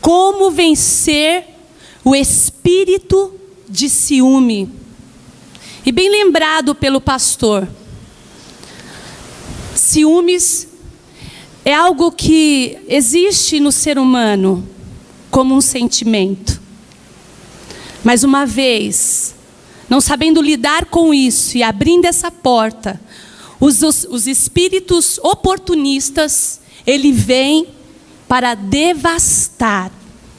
como vencer o espírito de ciúme. E bem lembrado pelo pastor, ciúmes é algo que existe no ser humano como um sentimento. Mas uma vez, não sabendo lidar com isso e abrindo essa porta, os espíritos oportunistas, ele vem para devastar,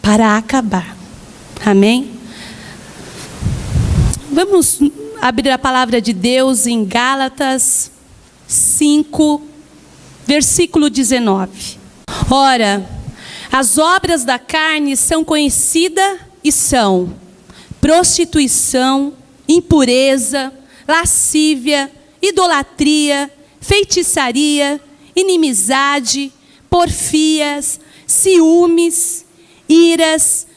para acabar. Amém? Vamos abrir a palavra de Deus em Gálatas 5, versículo 19. Ora, as obras da carne são conhecidas e são prostituição, impureza, lascívia, idolatria, feitiçaria, inimizade, porfias, ciúmes, iras,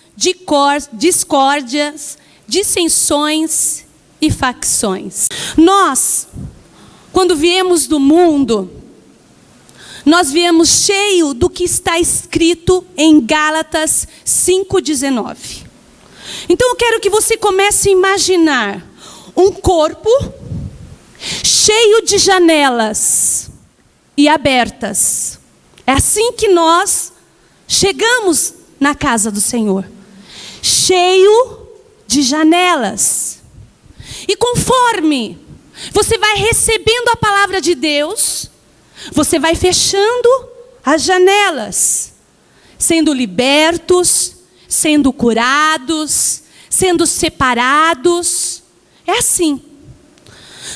discórdias, dissensões e facções. Nós, quando viemos do mundo, nós viemos cheio do que está escrito em Gálatas 5,19. Então eu quero que você comece a imaginar um corpo cheio de janelas e abertas. É assim que nós chegamos na casa do Senhor, cheio de janelas. E conforme você vai recebendo a palavra de Deus, você vai fechando as janelas, sendo libertos, sendo curados, sendo separados. É assim.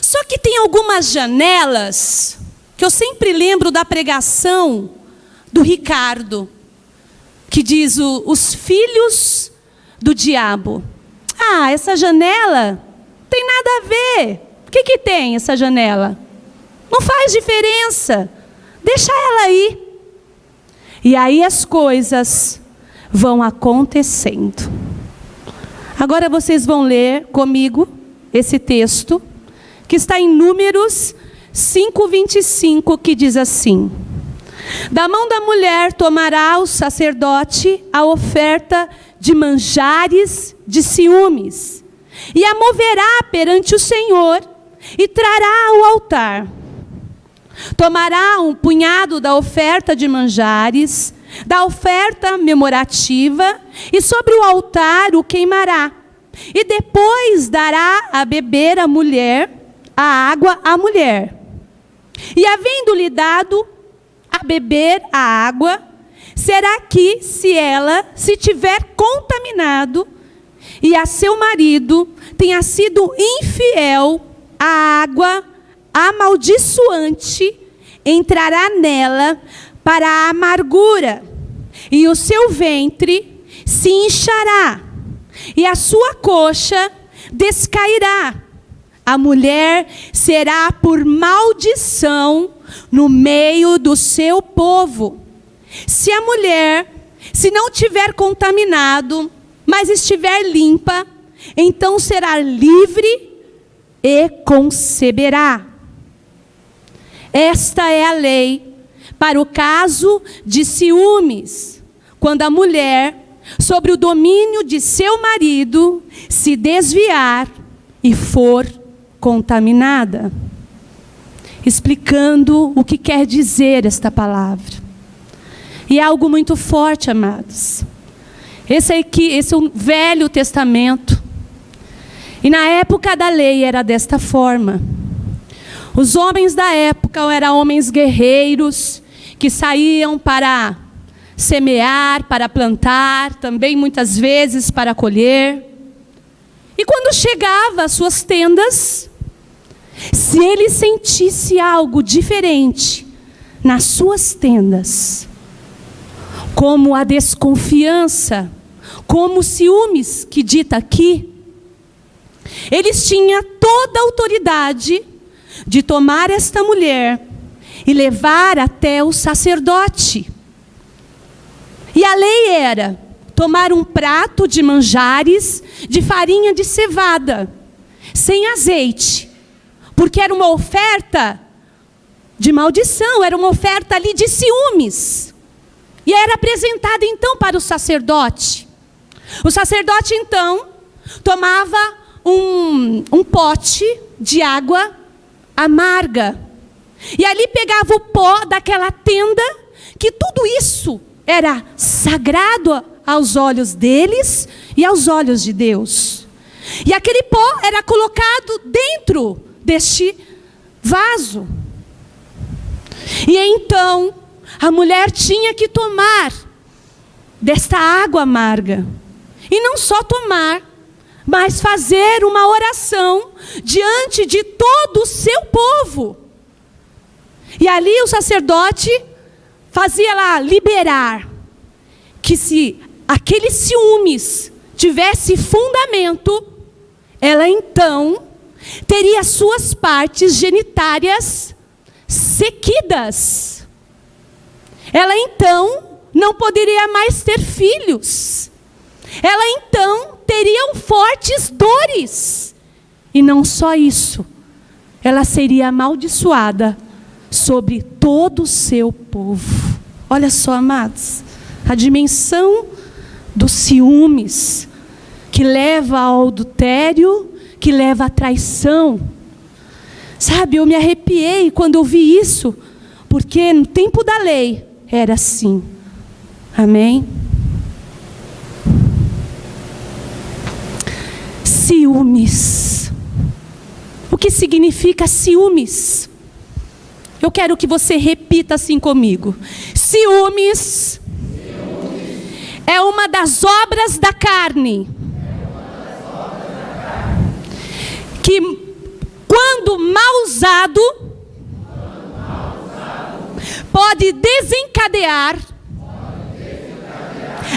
Só que tem algumas janelas que eu sempre lembro da pregação do Ricardo, que diz os filhos do diabo. Ah, essa janela tem nada a ver. O que tem essa janela? Não faz diferença. Deixa ela aí. E aí as coisas vão acontecendo. Agora vocês vão ler comigo esse texto, que está em Números 5:25, que diz assim: da mão da mulher tomará o sacerdote a oferta de manjares de ciúmes, e a moverá perante o Senhor, e trará ao altar. Tomará um punhado da oferta de manjares, da oferta memorativa, e sobre o altar o queimará. E depois dará a beber a mulher, a água à mulher. E havendo-lhe dado a beber a água, será que, se ela se tiver contaminado, e a seu marido tenha sido infiel, a água amaldiçoante entrará nela para a amargura, e o seu ventre se inchará, e a sua coxa descairá. A mulher será por maldição no meio do seu povo. Se a mulher, se não tiver contaminado, mas estiver limpa, então será livre e conceberá. Esta é a lei para o caso de ciúmes, quando a mulher, sobre o domínio de seu marido, se desviar e for contaminada. Explicando o que quer dizer esta palavra. E é algo muito forte, amados. Esse é o Velho Testamento. E na época da lei era desta forma. Os homens da época eram homens guerreiros, que saíam para semear, para plantar, também muitas vezes para colher. E quando chegava às suas tendas, se ele sentisse algo diferente nas suas tendas, como a desconfiança, como ciúmes, que dita aqui, eles tinham toda a autoridade de tomar esta mulher e levar até o sacerdote. E a lei era tomar um prato de manjares de farinha de cevada, sem azeite, porque era uma oferta de maldição, era uma oferta ali de ciúmes. e era apresentada então para o sacerdote. O sacerdote então tomava um pote de água amarga, e ali pegava o pó daquela tenda, que tudo isso era sagrado aos olhos deles e aos olhos de Deus. E aquele pó era colocado dentro deste vaso. E então a mulher tinha que tomar desta água amarga. E não só tomar, mas fazer uma oração diante de todo o seu povo. E ali o sacerdote fazia lá liberar que, se aqueles ciúmes tivesse fundamento, ela então teria suas partes genitárias sequidas. Ela então não poderia mais ter filhos. Ela então teria fortes dores. E não só isso, ela seria amaldiçoada sobre todo o seu povo. Olha só, amados, a dimensão dos ciúmes, que leva ao adultério, que leva à traição. Sabe, eu me arrepiei quando eu vi isso, porque no tempo da lei era assim. Amém? Ciúmes. O que significa ciúmes? Eu quero que você repita assim comigo. Ciúmes é uma das obras da carne, que quando mal usado, pode desencadear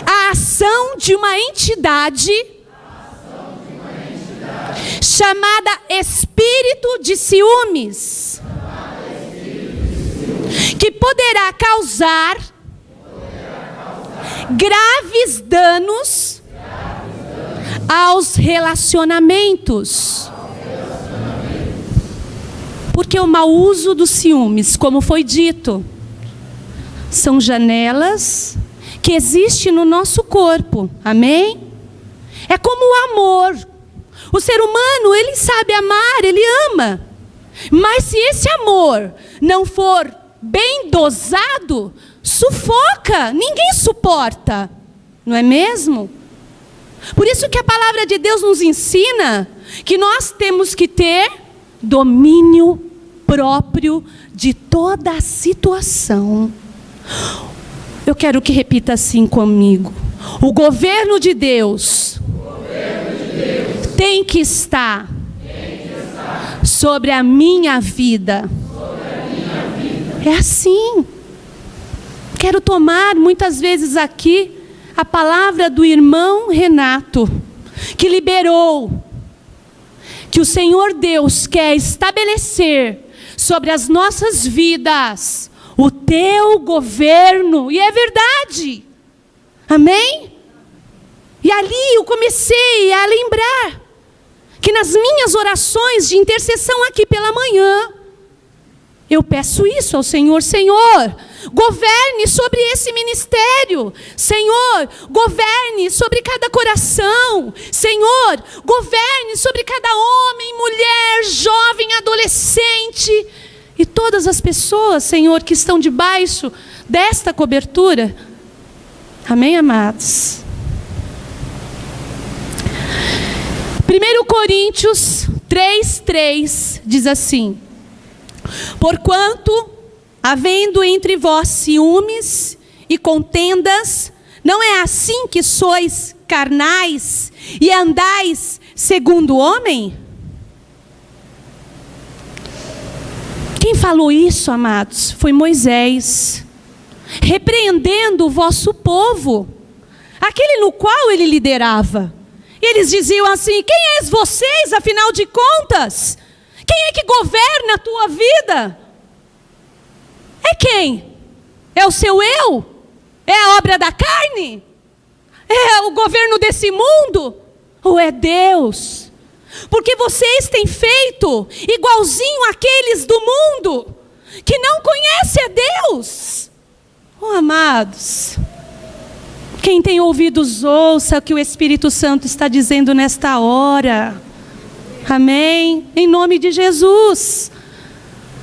a ação de uma entidade chamada espírito de ciúmes, que poderá causar graves danos aos relacionamentos. Porque o mau uso dos ciúmes, como foi dito, são janelas que existem no nosso corpo. Amém? É como o amor. O ser humano, ele sabe amar, ele ama. Mas se esse amor não for bem dosado, sufoca, ninguém suporta. Não é mesmo? Por isso que a palavra de Deus nos ensina que nós temos que ter domínio próprio de toda a situação. Eu quero que repita assim comigo. O governo de Deus tem que estar sobre a minha vida. É assim. Quero tomar muitas vezes aqui a palavra do irmão Renato, que liberou que o Senhor Deus quer estabelecer sobre as nossas vidas o teu governo. E é verdade. Amém? E ali eu comecei a lembrar que nas minhas orações de intercessão aqui pela manhã, eu peço isso ao Senhor. Senhor, governe sobre esse ministério. Senhor, governe sobre cada coração. Senhor, governe sobre cada homem, mulher, jovem, adolescente e todas as pessoas, Senhor, que estão debaixo desta cobertura. Amém, amados? 1 Coríntios 3:3 diz assim: porquanto, havendo entre vós ciúmes e contendas, não é assim que sois carnais e andais segundo o homem? Quem falou isso, amados, foi Moisés, repreendendo o vosso povo, aquele no qual ele liderava. E eles diziam assim: quem és vocês, afinal de contas? Quem é que governa a tua vida? É quem? É o seu eu? É a obra da carne? É o governo desse mundo? Ou é Deus? Porque vocês têm feito igualzinho àqueles do mundo, que não conhece a Deus. Oh, amados, quem tem ouvidos, ouça o que o Espírito Santo está dizendo nesta hora. Amém? Em nome de Jesus.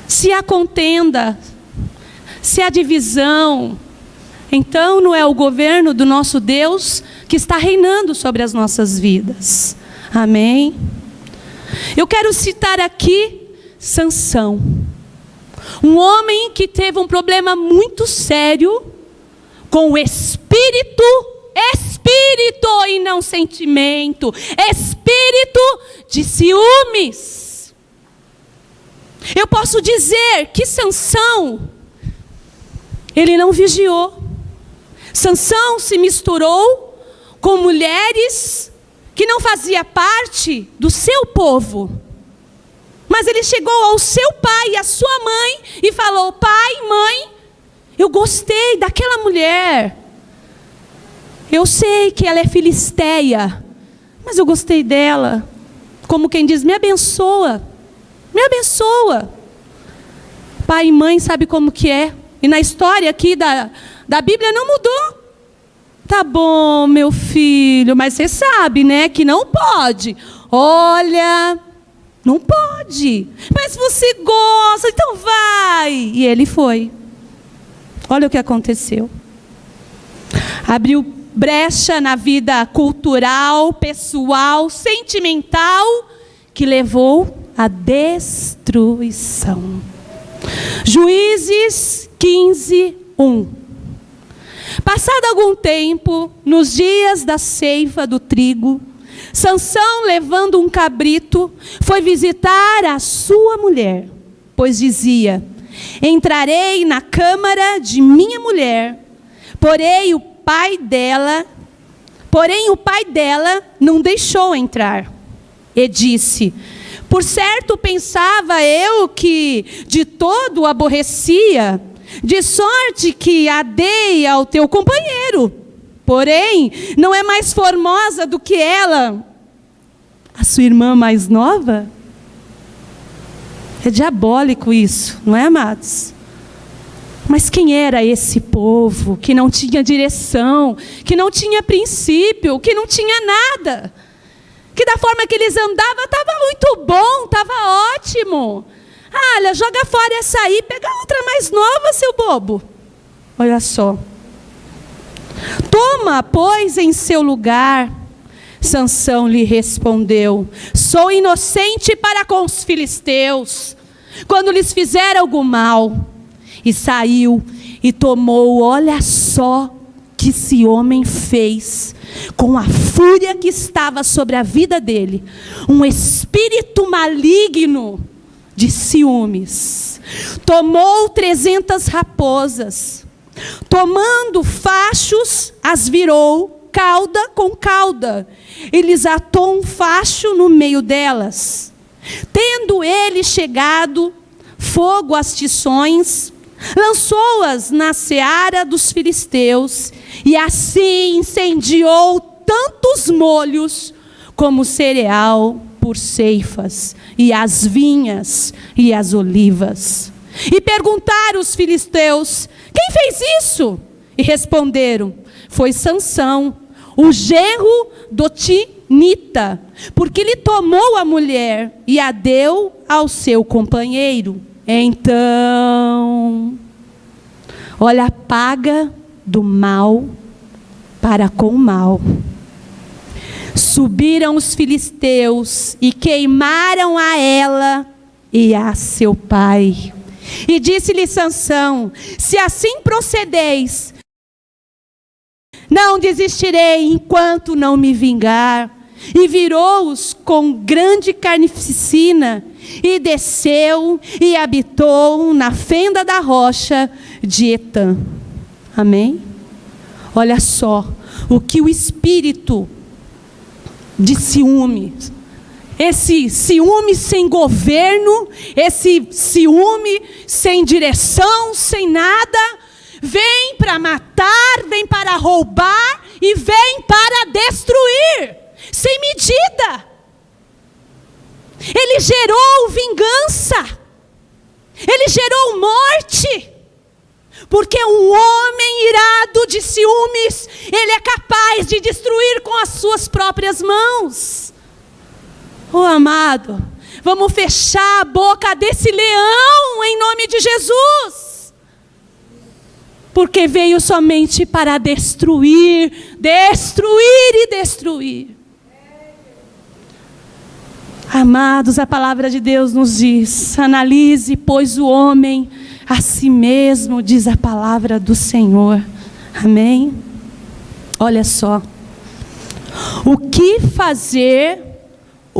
Se há contenda, se há divisão, então não é o governo do nosso Deus que está reinando sobre as nossas vidas. Amém? Eu quero citar aqui Sansão. Um homem que teve um problema muito sério com o espírito e não sentimento, espírito de ciúmes. Eu posso dizer que Sansão, ele não vigiou. Sansão se misturou com mulheres que não faziam parte do seu povo. Mas ele chegou ao seu pai e à sua mãe e falou: pai, mãe, eu gostei daquela mulher. Eu sei que ela é filisteia, mas eu gostei dela. Como quem diz, me abençoa. Me abençoa. Pai e mãe sabe como que é. E na história aqui da Bíblia não mudou. Tá bom, meu filho, mas você sabe, né, que não pode. Olha, não pode. Mas você gosta, então vai. E ele foi. Olha o que aconteceu. Abriu brecha na vida cultural, pessoal, sentimental, que levou à destruição. Juízes 15:1. Passado algum tempo, nos dias da ceifa do trigo, Sansão, levando um cabrito, foi visitar a sua mulher, pois dizia: entrarei na câmara de minha mulher, porém o pai dela não deixou entrar. E disse: por certo pensava eu que de todo o aborrecia, de sorte que a dei ao teu companheiro. Porém, não é mais formosa do que ela, a sua irmã mais nova? É diabólico isso, não é, amados? Mas quem era esse povo que não tinha direção, que não tinha princípio, que não tinha nada? Que da forma que eles andavam estava muito bom, estava ótimo. Olha, joga fora essa aí, pega outra mais nova, seu bobo. Olha só. Toma, pois, em seu lugar. Sansão lhe respondeu: sou inocente para com os filisteus, quando lhes fizeram algum mal. E saiu e tomou, olha só que esse homem fez, com a fúria que estava sobre a vida dele, um espírito maligno de ciúmes. Tomou 300 raposas, tomando fachos, as virou cauda com cauda, e lhes atou um facho no meio delas. Tendo ele chegado fogo às tições, lançou-as na seara dos filisteus, e assim incendiou tantos molhos como cereal por ceifas, e as vinhas e as olivas. E perguntaram os filisteus: quem fez isso? E responderam: foi Sansão, o genro do Tinita, porque lhe tomou a mulher e a deu ao seu companheiro. Então, olha a paga do mal para com o mal. Subiram os filisteus e queimaram a ela e a seu pai. E disse-lhe Sansão: se assim procedeis, não desistirei enquanto não me vingar. E virou-os com grande carnificina, e desceu e habitou na fenda da rocha de Etã. Amém? Olha só o que o espírito de ciúme, esse ciúme sem governo, esse ciúme sem direção, sem nada, vem para matar, vem para roubar e vem para destruir, sem medida. Ele gerou vingança, ele gerou morte. Porque um homem irado de ciúmes, ele é capaz de destruir com as suas próprias mãos. Oh, amado, vamos fechar a boca desse leão em nome de Jesus. Porque veio somente para destruir e destruir. Amados, a palavra de Deus nos diz: analise, pois, o homem a si mesmo, diz a palavra do Senhor. Amém? Olha só. O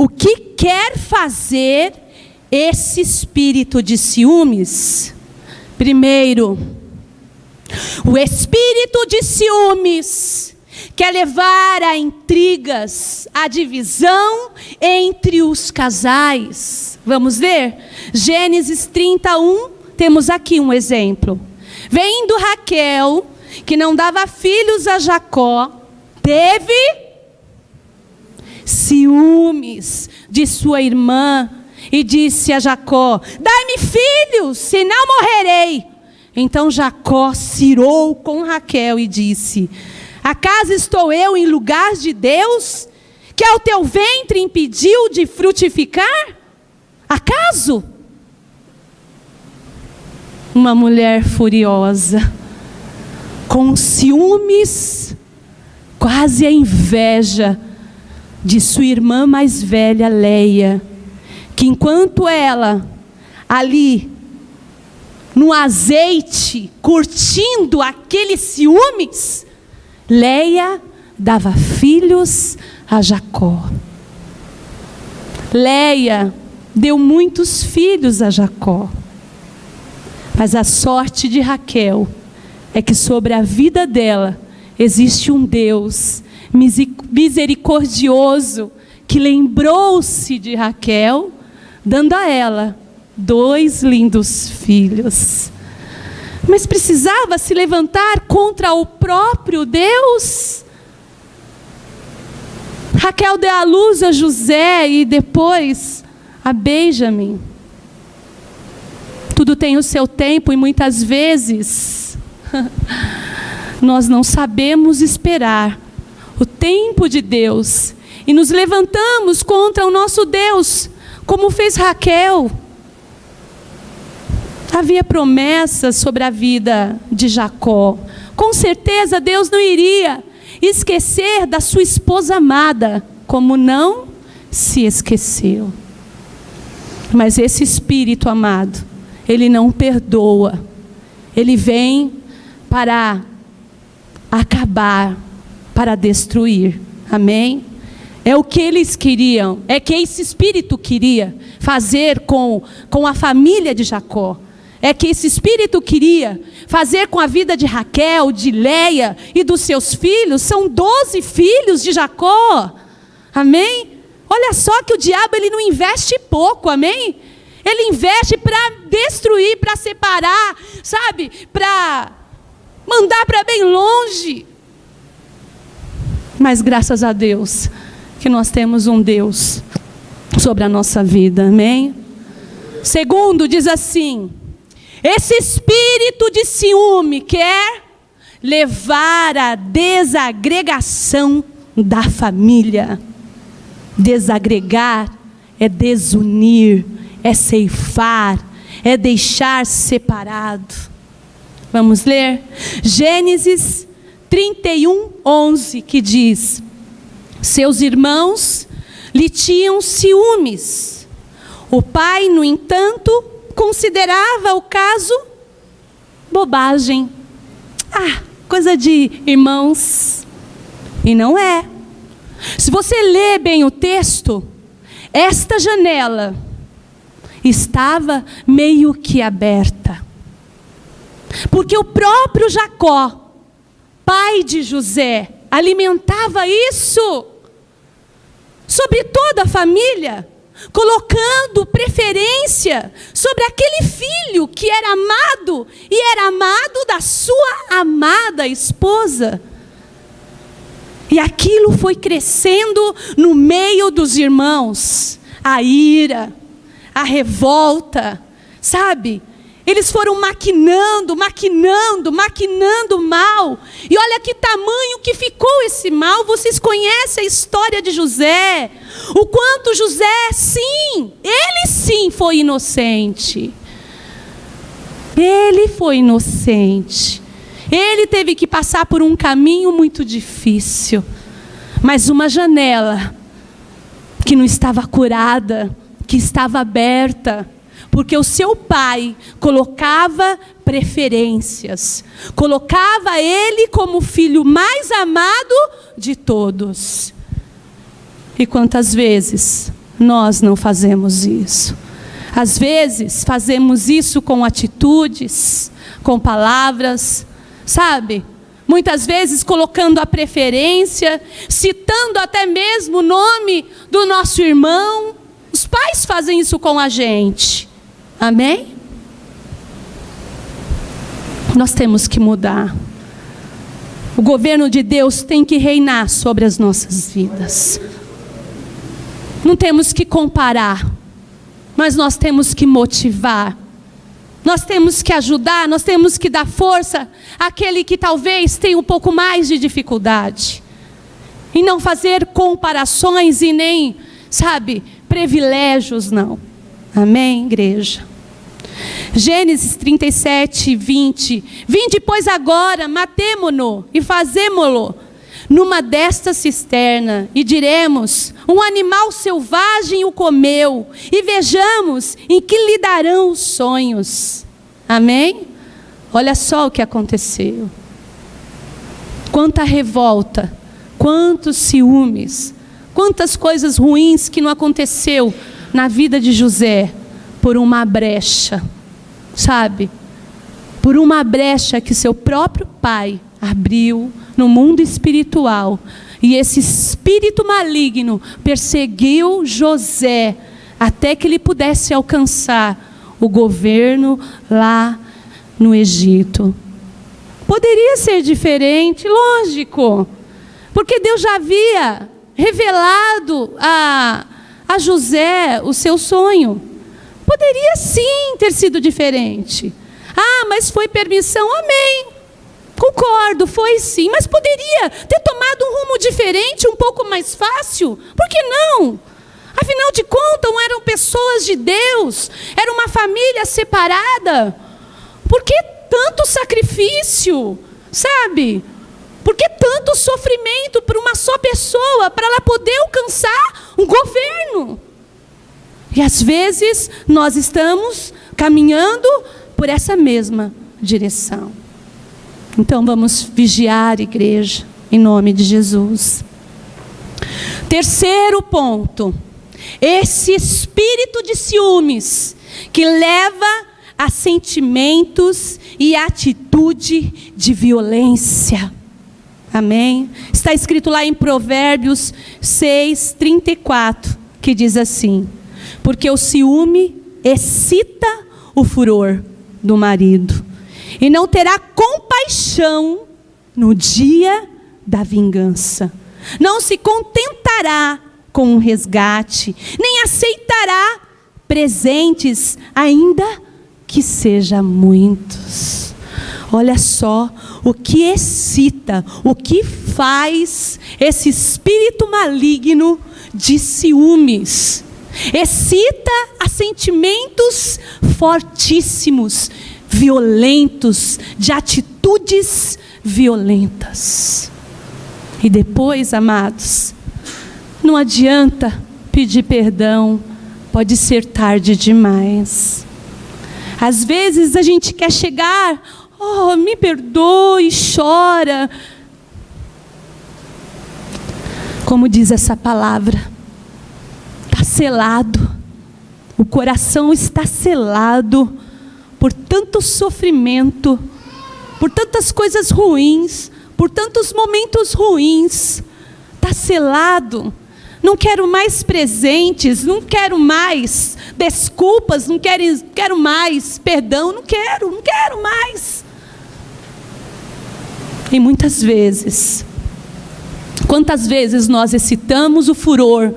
que quer fazer esse espírito de ciúmes? Primeiro, o espírito de ciúmes quer levar a intrigas, a divisão entre os casais. Vamos ver? Gênesis 31, temos aqui um exemplo. Vendo Raquel, que não dava filhos a Jacó, teve ciúmes de sua irmã e disse a Jacó: dai-me filhos, senão morrerei. Então Jacó cirou com Raquel e disse: acaso estou eu em lugar de Deus, que ao teu ventre impediu de frutificar? Acaso? Uma mulher furiosa, com ciúmes, quase a inveja de sua irmã mais velha, Leia, que enquanto ela ali no azeite, curtindo aqueles ciúmes, Leia dava filhos a Jacó. Leia deu muitos filhos a Jacó. Mas a sorte de Raquel é que sobre a vida dela existe um Deus misericordioso que lembrou-se de Raquel, dando a ela 2 lindos filhos. Mas precisava se levantar contra o próprio Deus? Raquel deu à luz a José e depois a Benjamim. Tudo tem o seu tempo e muitas vezes nós não sabemos esperar o tempo de Deus e nos levantamos contra o nosso Deus, como fez Raquel. Havia promessas sobre a vida de Jacó. Com certeza Deus não iria esquecer da sua esposa amada, como não se esqueceu. Mas esse espírito amado, ele não perdoa. Ele vem para acabar, para destruir. Amém? É o que eles queriam, é que esse espírito queria fazer com a família de Jacó. É que esse espírito queria fazer com a vida de Raquel, de Leia e dos seus filhos. São 12 filhos de Jacó. Amém? Olha só que o diabo, ele não investe pouco, amém? Ele investe para destruir, para separar, sabe? Para mandar para bem longe. Mas graças a Deus que nós temos um Deus sobre a nossa vida, amém? Segundo, diz assim: esse espírito de ciúme quer levar à desagregação da família. Desagregar é desunir, é ceifar, é deixar separado. Vamos ler? Gênesis 31:11, que diz: seus irmãos lhe tinham ciúmes. O pai, no entanto, considerava o caso bobagem. Coisa de irmãos. E não é. Se você ler bem o texto, esta janela estava meio que aberta. Porque o próprio Jacó, pai de José, alimentava isso sobre toda a família, colocando preferência sobre aquele filho que era amado, e era amado da sua amada esposa. E aquilo foi crescendo no meio dos irmãos. A ira, a revolta, sabe? Eles foram maquinando mal. E olha que tamanho que ficou esse mal. Vocês conhecem a história de José. O quanto José, ele sim foi inocente. Ele foi inocente. Ele teve que passar por um caminho muito difícil. Mas uma janela que não estava curada, que estava aberta. Porque o seu pai colocava preferências. Colocava ele como o filho mais amado de todos. E quantas vezes nós não fazemos isso? Às vezes fazemos isso com atitudes, com palavras, sabe? Muitas vezes colocando a preferência, citando até mesmo o nome do nosso irmão. Os pais fazem isso com a gente. Amém? Nós temos que mudar. O governo de Deus tem que reinar sobre as nossas vidas. Não temos que comparar, mas nós temos que motivar. Nós temos que ajudar, nós temos que dar força àquele que talvez tenha um pouco mais de dificuldade. E não fazer comparações e nem, privilégios, não. Amém, igreja? Gênesis 37, 20. Vinde, pois, agora, matemo-no e fazemo-lo numa desta cisterna, e diremos: um animal selvagem o comeu, e vejamos em que lhe darão os sonhos. Amém? Olha só o que aconteceu. Quanta revolta, quantos ciúmes, quantas coisas ruins que não aconteceu na vida de José, por uma brecha, por uma brecha que seu próprio pai abriu no mundo espiritual. E esse espírito maligno perseguiu José, até que ele pudesse alcançar o governo lá no Egito. Poderia ser diferente, lógico, porque Deus já havia revelado a José o seu sonho. Poderia sim ter sido diferente. Mas foi permissão, amém. Concordo, foi sim, mas poderia ter tomado um rumo diferente, um pouco mais fácil. Por que não? Afinal de contas, eram pessoas de Deus, era uma família separada. Por que tanto sacrifício, Por que tanto sofrimento por uma só pessoa, para ela poder alcançar um governo? E às vezes nós estamos caminhando por essa mesma direção. Então vamos vigiar, igreja, em nome de Jesus. Terceiro ponto, esse espírito de ciúmes que leva a sentimentos e atitude de violência. Amém? Está escrito lá em Provérbios 6:34, que diz assim: porque o ciúme excita o furor do marido, e não terá compaixão no dia da vingança. Não se contentará com um resgate, nem aceitará presentes, ainda que sejam muitos. Olha só o que excita, o que faz esse espírito maligno de ciúmes. Excita a sentimentos fortíssimos, violentos, de atitudes violentas. E depois, amados, não adianta pedir perdão, pode ser tarde demais. Às vezes a gente quer chegar, me perdoe, chora. Como diz essa palavra, está selado, o coração está selado por tanto sofrimento, por tantas coisas ruins, por tantos momentos ruins. Está selado. Não quero mais presentes, não quero mais desculpas, não quero mais perdão, não quero mais. E muitas vezes, quantas vezes nós excitamos o furor,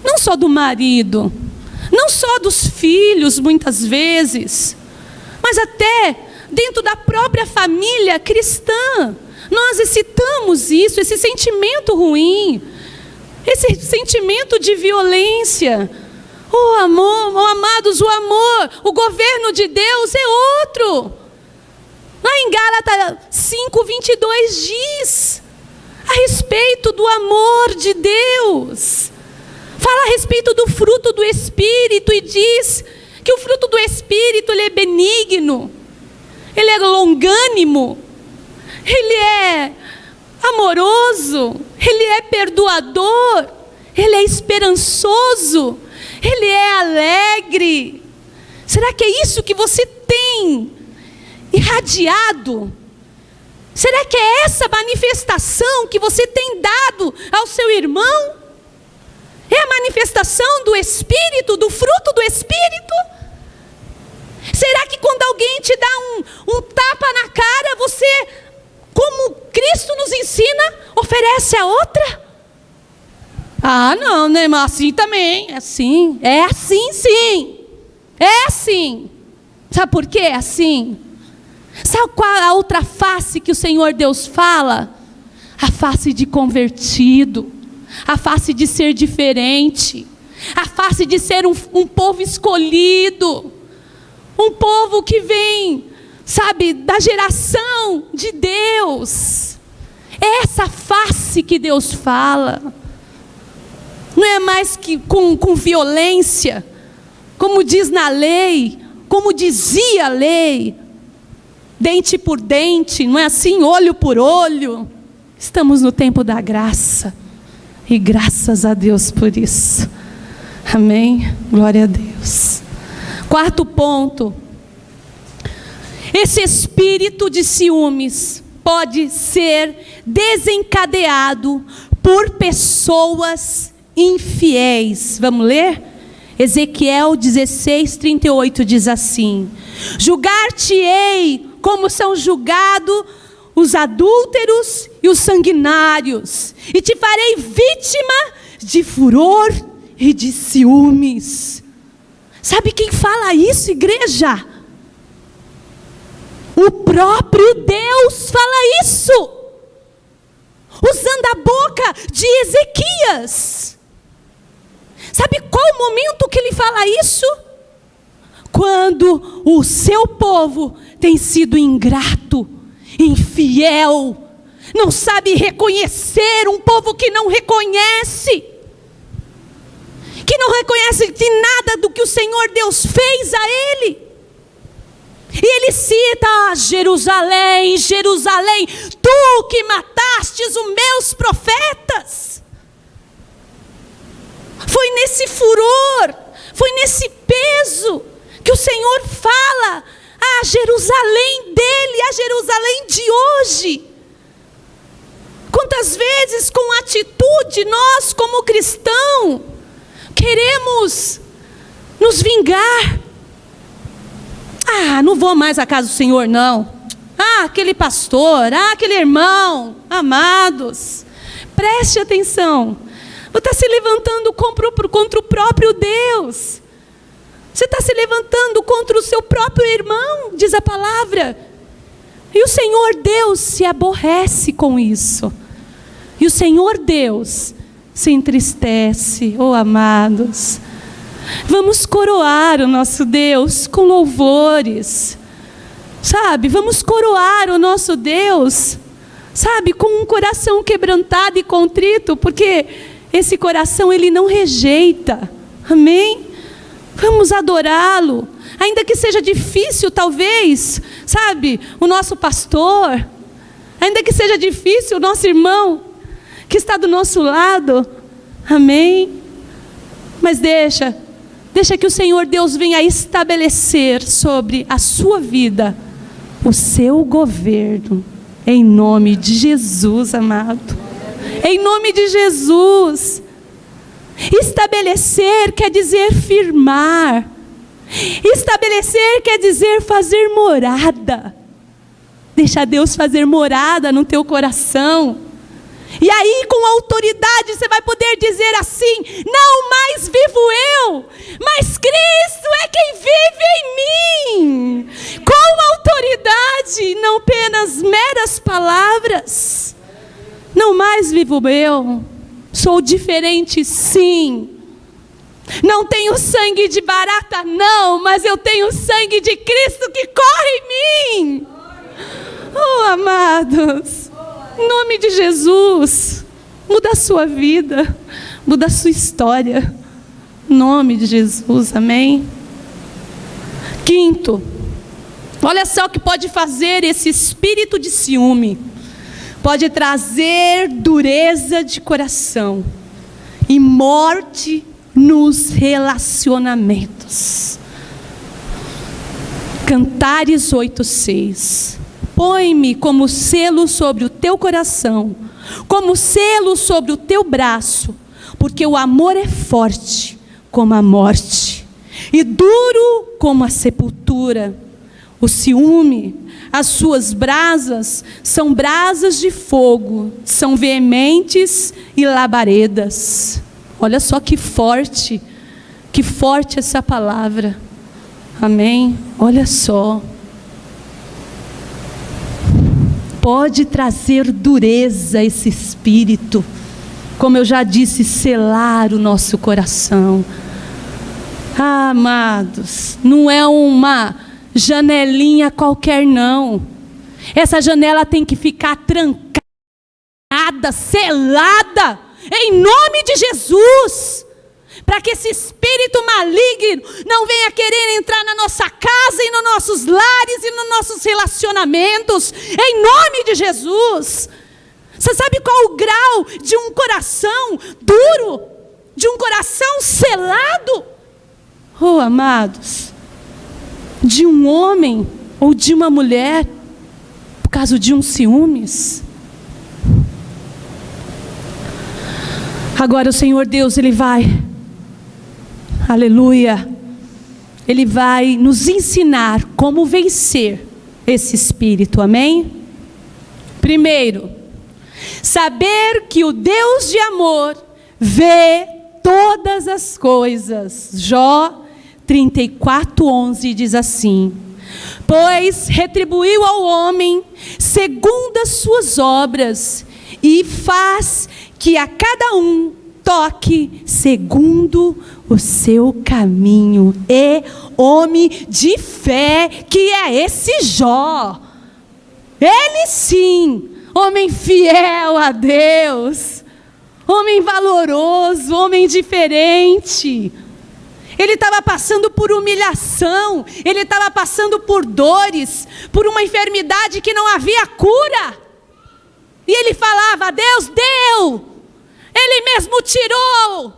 não só do marido, não só dos filhos muitas vezes, mas até dentro da própria família cristã, nós excitamos isso, esse sentimento ruim, esse sentimento de violência. Oh amor, oh amados, o amor, o governo de Deus é outro. Lá em Gálatas 5:22 diz a respeito do amor de Deus. Fala a respeito do fruto do Espírito e diz que o fruto do Espírito, ele é benigno, ele é longânimo, ele é amoroso, ele é perdoador, ele é esperançoso, ele é alegre. Será que é isso que você tem irradiado? Será que é essa manifestação que você tem dado ao seu irmão? É a manifestação do Espírito, do fruto do Espírito? Será que quando alguém te dá um tapa na cara, você, como Cristo nos ensina, oferece a outra? Ah, não, né? Mas assim também. É assim. É assim, sim. É assim. Sabe por que é assim? Sabe qual a outra face que o Senhor Deus fala? A face de convertido. A face de ser diferente. A face de ser um povo escolhido. Um povo que vem, sabe, da geração de Deus. É essa face que Deus fala. Não é mais que com violência, como diz na lei, como dizia a lei, dente por dente, não é assim, olho por olho. Estamos no tempo da graça, e graças a Deus por isso. Amém? Glória a Deus. Quarto ponto, esse espírito de ciúmes pode ser desencadeado por pessoas infiéis. Vamos ler? Ezequiel 16:38 diz assim: julgar-te-ei como são julgados os adúlteros e os sanguinários, e te farei vítima de furor e de ciúmes. Sabe quem fala isso, igreja? O próprio Deus fala isso, usando a boca de Ezequias. Sabe qual o momento que ele fala isso? Quando o seu povo tem sido ingrato, infiel, não sabe reconhecer, um povo que não reconhece de nada do que o Senhor Deus fez a ele. E ele cita: Jerusalém, Jerusalém, tu que matastes os meus profetas. Foi nesse furor, foi nesse peso que o Senhor fala a Jerusalém dele, a Jerusalém de hoje. Quantas vezes com atitude nós como cristão queremos nos vingar. Ah, não vou mais à casa do Senhor não. Ah, aquele pastor, aquele irmão. Amados, preste atenção. Você está se levantando contra o próprio Deus. Você está se levantando contra o seu próprio irmão, diz a palavra. E o Senhor Deus se aborrece com isso. E o Senhor Deus se entristece. Oh, amados, vamos coroar o nosso Deus com louvores. Sabe, vamos coroar o nosso Deus, sabe, com um coração quebrantado e contrito, porque esse coração ele não rejeita. Amém? Vamos adorá-lo, ainda que seja difícil talvez, sabe, o nosso pastor, ainda que seja difícil o nosso irmão que está do nosso lado. Amém? Mas deixa que o Senhor Deus venha estabelecer sobre a sua vida o seu governo, em nome de Jesus, amado. Em nome de Jesus. Estabelecer quer dizer firmar. Estabelecer quer dizer fazer morada. Deixa Deus fazer morada no teu coração. E aí, com autoridade, você vai poder dizer assim: não mais vivo eu, mas Cristo é quem vive em mim. Com autoridade, não apenas meras palavras. Não mais vivo eu, sou diferente sim. Não tenho sangue de barata não, mas eu tenho sangue de Cristo que corre em mim. Oh, amados, em nome de Jesus, muda a sua vida, muda a sua história. Em nome de Jesus, amém? Quinto, olha só o que pode fazer esse espírito de ciúme. Pode trazer dureza de coração e morte nos relacionamentos. Cantares 8:6. Põe-me como selo sobre o teu coração, como selo sobre o teu braço, porque o amor é forte como a morte, e duro como a sepultura. O ciúme, as suas brasas, são brasas de fogo, são veementes e labaredas. Olha só que forte essa palavra. Amém? Olha só. Pode trazer dureza esse espírito, como eu já disse, selar o nosso coração. Ah, amados, não é uma janelinha qualquer não. Essa janela tem que ficar trancada, selada, em nome de Jesus, para que esse espírito maligno não venha querer entrar na nossa casa e nos nossos lares e nos nossos relacionamentos, em nome de Jesus. Você sabe qual o grau de um coração duro, de um coração selado? Oh, amados, de um homem ou de uma mulher, por causa de um ciúmes. Agora o Senhor Deus, Ele vai, aleluia, Ele vai nos ensinar como vencer esse espírito, amém? Primeiro, saber que o Deus de amor vê todas as coisas. Jó 34:11 diz assim: pois retribuiu ao homem segundo as suas obras, e faz que a cada um toque segundo o seu caminho. E homem de fé que é esse Jó. Ele sim, homem fiel a Deus, homem valoroso, homem diferente. Ele estava passando por humilhação, ele estava passando por dores, por uma enfermidade que não havia cura. E ele falava: Deus deu, Ele mesmo tirou.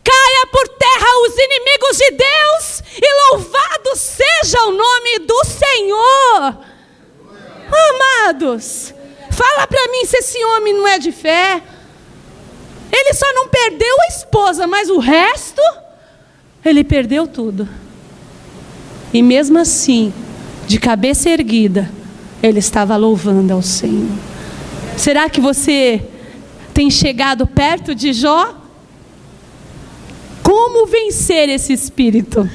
Caia por terra os inimigos de Deus, e louvado seja o nome do Senhor. Amados, fala para mim se esse homem não é de fé. Ele só não perdeu a esposa, mas o resto, ele perdeu tudo. E mesmo assim, de cabeça erguida, ele estava louvando ao Senhor. Será que você tem chegado perto de Jó? Como vencer esse espírito?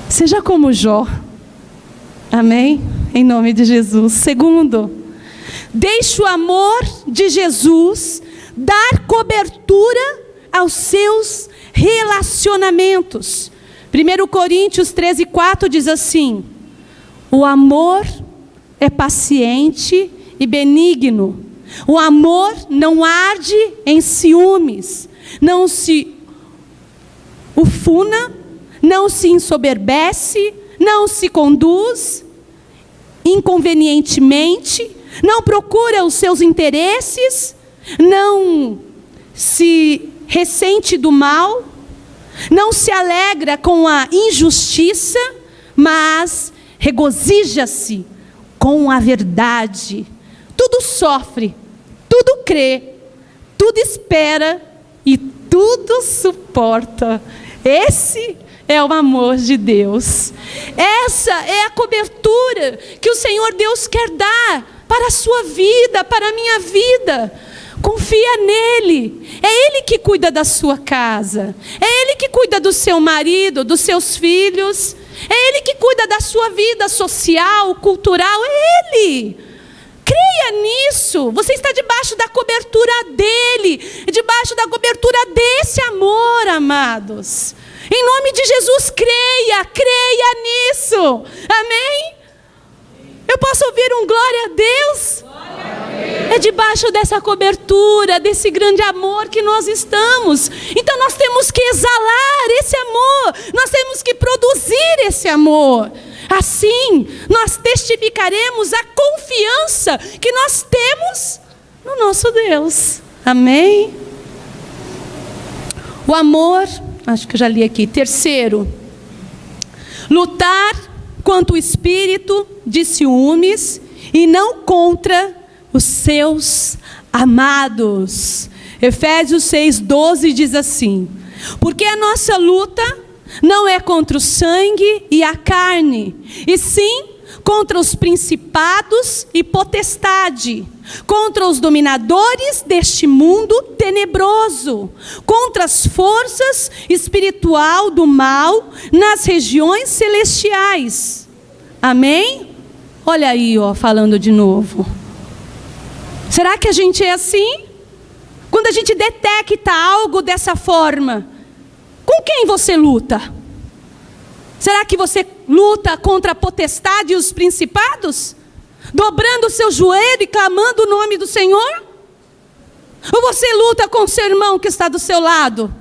Seja como Jó. Amém? Em nome de Jesus. Segundo, deixe o amor de Jesus dar cobertura aos seus relacionamentos. 1 Coríntios 13:4 diz assim: o amor é paciente e benigno. O amor não arde em ciúmes, não se ufana, não se ensoberbece, não se conduz inconvenientemente, não procura os seus interesses, não se ressente do mal, não se alegra com a injustiça, mas regozija-se com a verdade. Tudo sofre, tudo crê, tudo espera e tudo suporta. Esse é o amor de Deus. Essa é a cobertura que o Senhor Deus quer dar para a sua vida, para a minha vida. Confia nele. É ele que cuida da sua casa. É ele que cuida do seu marido, dos seus filhos. É ele que cuida da sua vida social, cultural. É ele. Creia nisso. Você está debaixo da cobertura dele, debaixo da cobertura desse amor, amados. Em nome de Jesus, creia nisso. Amém? Eu posso ouvir um glória a Deus? É debaixo dessa cobertura, desse grande amor que nós estamos. Então nós temos que exalar esse amor, nós temos que produzir esse amor. Assim, nós testificaremos a confiança que nós temos no nosso Deus. Amém? O amor, acho que eu já li aqui. Terceiro, lutar contra o espírito de ciúmes e não contra os seus amados. Efésios 6:12 diz assim: porque a nossa luta não é contra o sangue e a carne, e sim contra os principados e potestade, contra os dominadores deste mundo tenebroso, contra as forças espiritual do mal nas regiões celestiais. Amém? Olha aí, ó, falando de novo. Será que a gente é assim? Quando a gente detecta algo dessa forma, com quem você luta? Será que você luta contra a potestade e os principados? Dobrando o seu joelho e clamando o nome do Senhor? Ou você luta com o seu irmão que está do seu lado,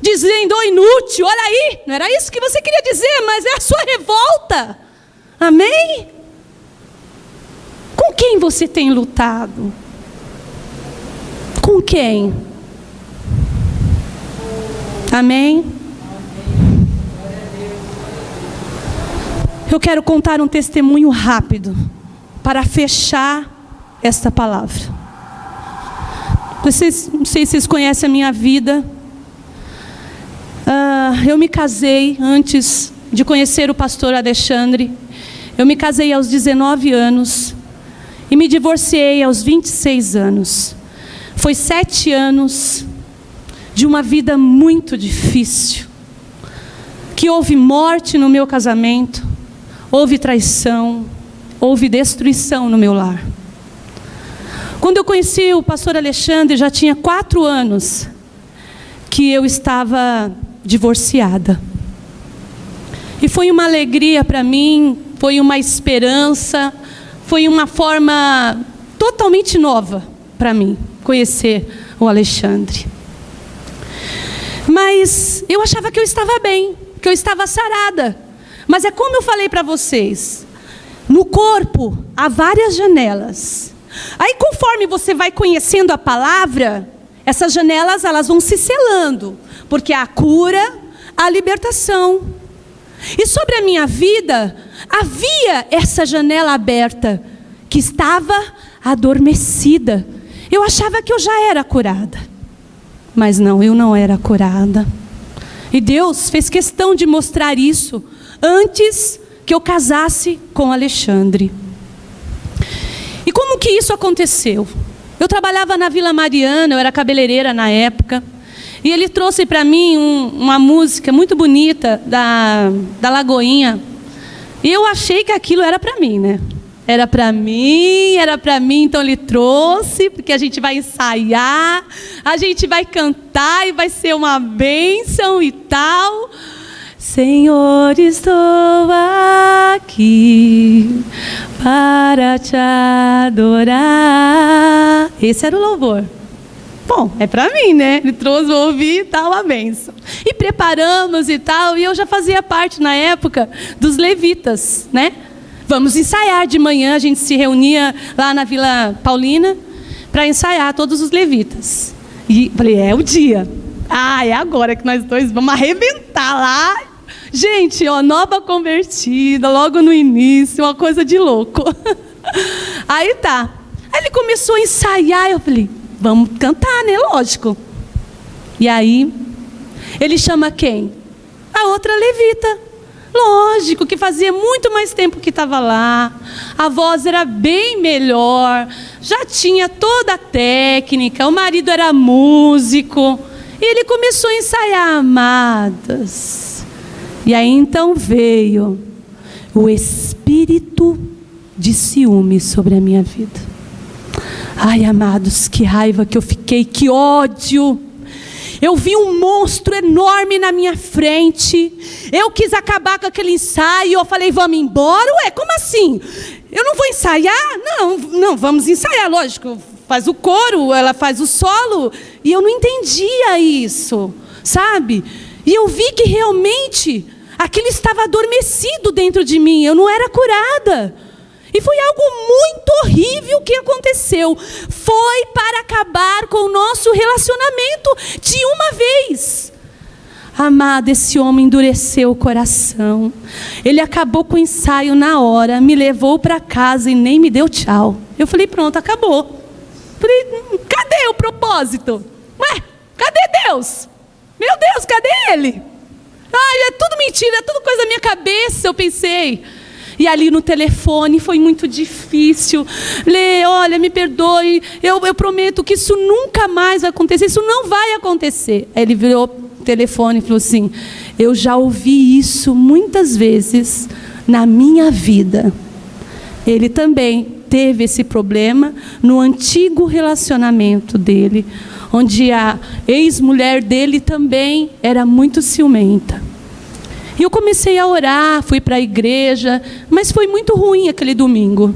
dizendo: "Ô inútil, olha aí"? Não era isso que você queria dizer, mas é a sua revolta. Amém? Com quem você tem lutado? Com quem? Amém? Eu quero contar um testemunho rápido para fechar esta palavra. Não sei se vocês conhecem a minha vida. Eu me casei antes de conhecer o pastor Alexandre. Eu me casei aos 19 anos e me divorciei aos 26 anos. Foi 7 anos de uma vida muito difícil, que houve morte no meu casamento, houve traição, houve destruição no meu lar. Quando eu conheci o pastor Alexandre, já tinha 4 anos que eu estava divorciada. E foi uma alegria para mim, foi uma esperança, foi uma forma totalmente nova para mim conhecer o Alexandre. Mas eu achava que eu estava bem, que eu estava sarada. Mas é como eu falei para vocês, no corpo há várias janelas. Aí conforme você vai conhecendo a palavra, essas janelas elas vão se selando, porque há a cura, a libertação. E sobre a minha vida, havia essa janela aberta, que estava adormecida. Eu achava que eu já era curada. Mas não, eu não era curada. E Deus fez questão de mostrar isso antes que eu casasse com Alexandre. E como que isso aconteceu? Eu trabalhava na Vila Mariana, eu era cabeleireira na época. E ele trouxe para mim uma música muito bonita da Lagoinha. E eu achei que aquilo era para mim, né? Era para mim, então ele trouxe, porque a gente vai ensaiar, a gente vai cantar e vai ser uma bênção e tal. Senhor, estou aqui para te adorar. Esse era o louvor. Bom, é para mim, né? Ele trouxe, vou ouvir e tal, a bênção. E preparamos e tal, e eu já fazia parte na época dos levitas, né? Vamos ensaiar de manhã, a gente se reunia lá na Vila Paulina para ensaiar todos os levitas. E falei, é o dia. É agora que nós dois vamos arrebentar lá. Gente, ó, nova convertida, logo no início, uma coisa de louco. Aí tá. Aí ele começou a ensaiar, eu falei, vamos cantar, né? Lógico. E aí, ele chama quem? A outra levita. Lógico que fazia muito mais tempo que estava lá, a voz era bem melhor, já tinha toda a técnica, o marido era músico, e ele começou a ensaiar, amadas. E aí então veio o espírito de ciúme sobre a minha vida. Ai, amados, que raiva que eu fiquei, que ódio. Eu vi um monstro enorme na minha frente. Eu quis acabar com aquele ensaio. Eu falei, vamos embora? Ué, como assim? Eu não vou ensaiar? Não, vamos ensaiar, lógico. Faz o coro, ela faz o solo. E eu não entendia isso, sabe? E eu vi que realmente aquilo estava adormecido dentro de mim. Eu não era curada. E foi algo muito horrível que aconteceu. Foi para acabar com o nosso relacionamento de uma vez. Amado, esse homem endureceu o coração. Ele acabou com o ensaio na hora, me levou para casa e nem me deu tchau. Eu falei, pronto, acabou. Falei, cadê o propósito? Ué, cadê Deus? Meu Deus, cadê Ele? Ai, é tudo mentira, é tudo coisa da minha cabeça, eu pensei. E ali no telefone foi muito difícil. Lê, olha, me perdoe, eu prometo que isso nunca mais vai acontecer, isso não vai acontecer. Aí ele virou o telefone e falou assim, eu já ouvi isso muitas vezes na minha vida. Ele também teve esse problema no antigo relacionamento dele, onde a ex-mulher dele também era muito ciumenta. E eu comecei a orar, fui para a igreja, mas foi muito ruim aquele domingo.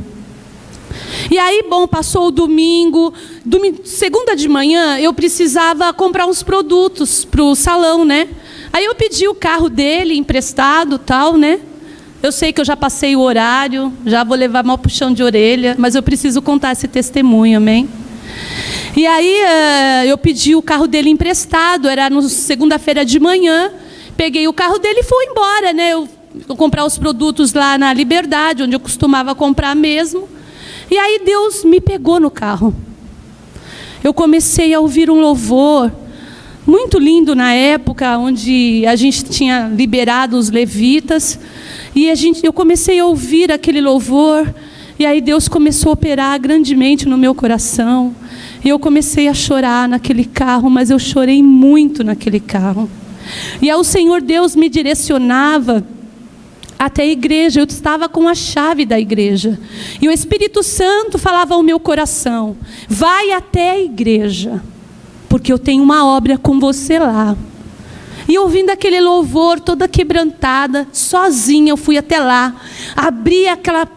E aí, bom, passou o domingo, segunda de manhã, eu precisava comprar uns produtos para o salão, né? Aí eu pedi o carro dele emprestado, tal, né? Eu sei que eu já passei o horário, já vou levar mal puxão de orelha, mas eu preciso contar esse testemunho, amém? E aí eu pedi o carro dele emprestado, era na segunda-feira de manhã. Peguei o carro dele e fui embora, né? Eu comprar os produtos lá na Liberdade, onde eu costumava comprar mesmo. E aí Deus me pegou no carro. Eu comecei a ouvir um louvor muito lindo na época, onde a gente tinha liberado os levitas. E eu comecei a ouvir aquele louvor. E aí Deus começou a operar grandemente no meu coração. E eu comecei a chorar naquele carro, mas eu chorei muito naquele carro. E aí o Senhor Deus me direcionava até a igreja. Eu estava com a chave da igreja. E o Espírito Santo falava ao meu coração, vai até a igreja, porque eu tenho uma obra com você lá. E ouvindo aquele louvor, toda quebrantada, sozinha, eu fui até lá. Abri aquela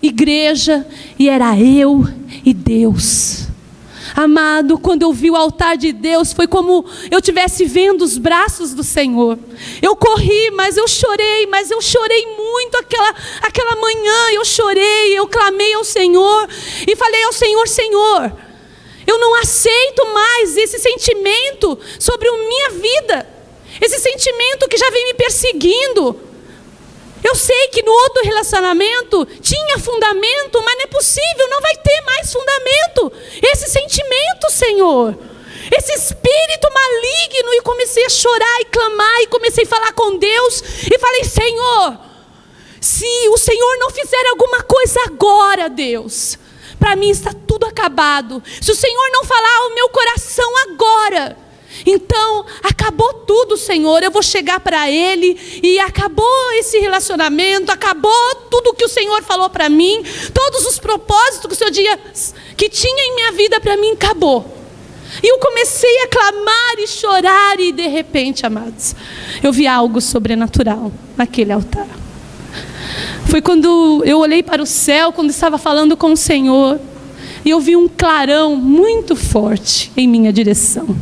igreja e era eu e Deus. Amado, quando eu vi o altar de Deus, foi como eu estivesse vendo os braços do Senhor. Eu corri, mas eu chorei muito aquela manhã, eu chorei, eu clamei ao Senhor e falei ao Senhor, Senhor, eu não aceito mais esse sentimento sobre a minha vida, esse sentimento que já vem me perseguindo. Eu sei que no outro relacionamento tinha fundamento, mas não é possível, não vai ter mais fundamento. Esse sentimento, Senhor, esse espírito maligno. E comecei a chorar e clamar, e comecei a falar com Deus. E falei, Senhor, se o Senhor não fizer alguma coisa agora, Deus, para mim está tudo acabado. Se o Senhor não falar ao meu coração agora, então acabou tudo, Senhor. Eu vou chegar para Ele e acabou esse relacionamento, acabou tudo que o Senhor falou para mim, todos os propósitos que o Senhor que tinha em minha vida para mim, acabou. E eu comecei a clamar e chorar, e de repente, amados, eu vi algo sobrenatural naquele altar. Foi quando eu olhei para o céu, quando estava falando com o Senhor, e eu vi um clarão muito forte em minha direção.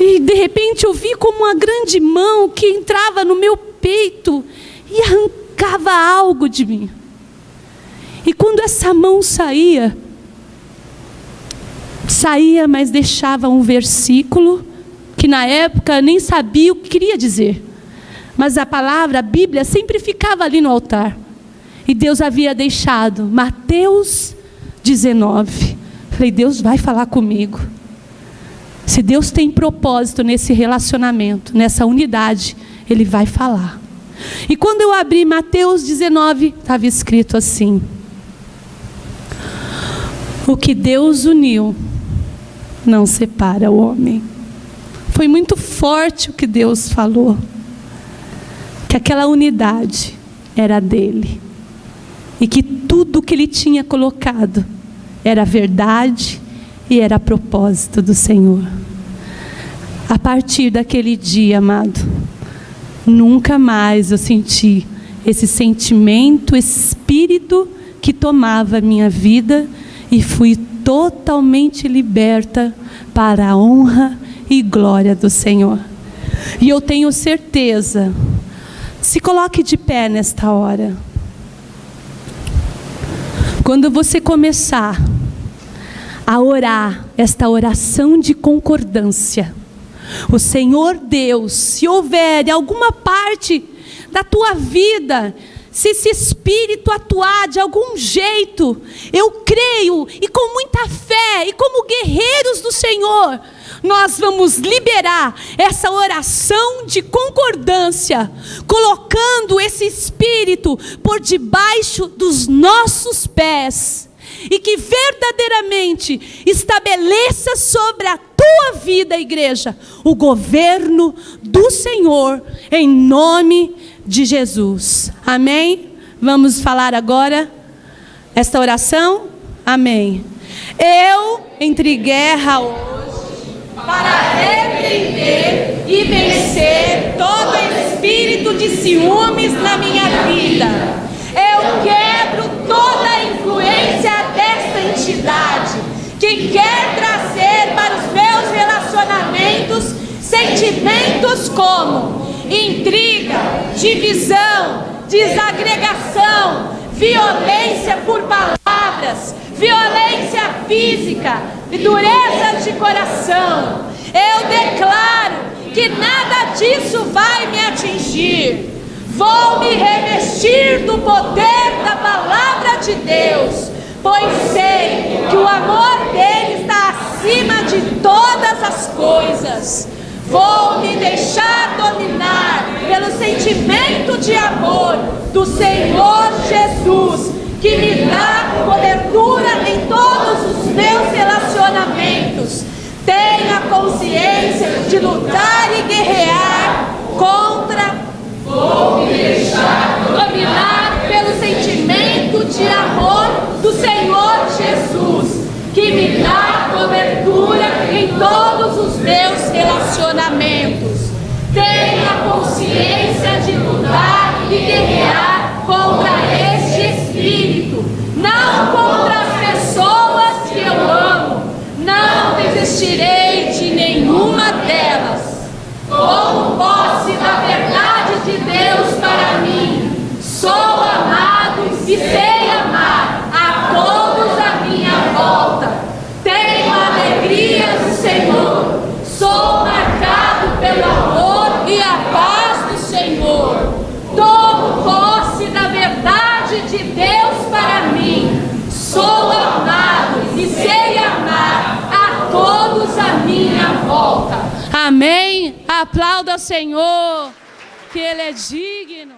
E de repente eu vi como uma grande mão que entrava no meu peito e arrancava algo de mim. E quando essa mão saía, mas deixava um versículo, que na época nem sabia o que queria dizer. Mas a palavra, a Bíblia, sempre ficava ali no altar. E Deus havia deixado Mateus 19. Falei, Deus vai falar comigo. Se Deus tem propósito nesse relacionamento, nessa unidade, Ele vai falar. E quando eu abri Mateus 19, estava escrito assim: o que Deus uniu, não separa o homem. Foi muito forte o que Deus falou, que aquela unidade era dele, e que tudo que ele tinha colocado era verdade e era propósito do Senhor. A partir daquele dia, amado, nunca mais eu senti esse sentimento, esse espírito que tomava a minha vida, e fui totalmente liberta para a honra e glória do Senhor. E eu tenho certeza, se coloque de pé nesta hora. Quando você começar a orar esta oração de concordância, o Senhor Deus, se houver alguma parte da tua vida, se esse Espírito atuar de algum jeito, eu creio, e com muita fé, e como guerreiros do Senhor, nós vamos liberar essa oração de concordância, colocando esse Espírito por debaixo dos nossos pés, e que verdadeiramente estabeleça sobre a tua vida, igreja, o governo do Senhor, em nome de Jesus. Amém? Vamos falar agora esta oração? Amém. Eu entrei guerra hoje para repreender e vencer todo espírito de ciúmes na minha vida. Eu quebro toda a influência desta entidade que quer trazer para os meus relacionamentos sentimentos como intriga, divisão, desagregação, violência por palavras, violência física e dureza de coração. Eu declaro que nada disso vai me atingir. Vou me revestir do poder da palavra de Deus, pois sei que o amor dele está acima de todas as coisas. Vou me deixar dominar pelo sentimento de amor do Senhor Jesus, que me dá cobertura em todos os meus relacionamentos. Tenha consciência de lutar e guerrear contra. Vou me deixar dominar pelo sentimento de amor do Senhor Jesus, que me dá cobertura em todos os meus relacionamentos. Tenha consciência de lutar e guerrear contra este espírito, não contra as pessoas que eu amo. Não desistirei de nenhuma delas. Tomo posse da verdade de Deus para mim. Sou amado e sei amar a todos à minha volta. Tenho a alegria do Senhor. Sou marcado pelo amor e a paz do Senhor. Tomo posse da verdade de Deus para mim. Sou amado e sei amar a todos à minha volta. Amém. Aplauda ao Senhor, que Ele é digno.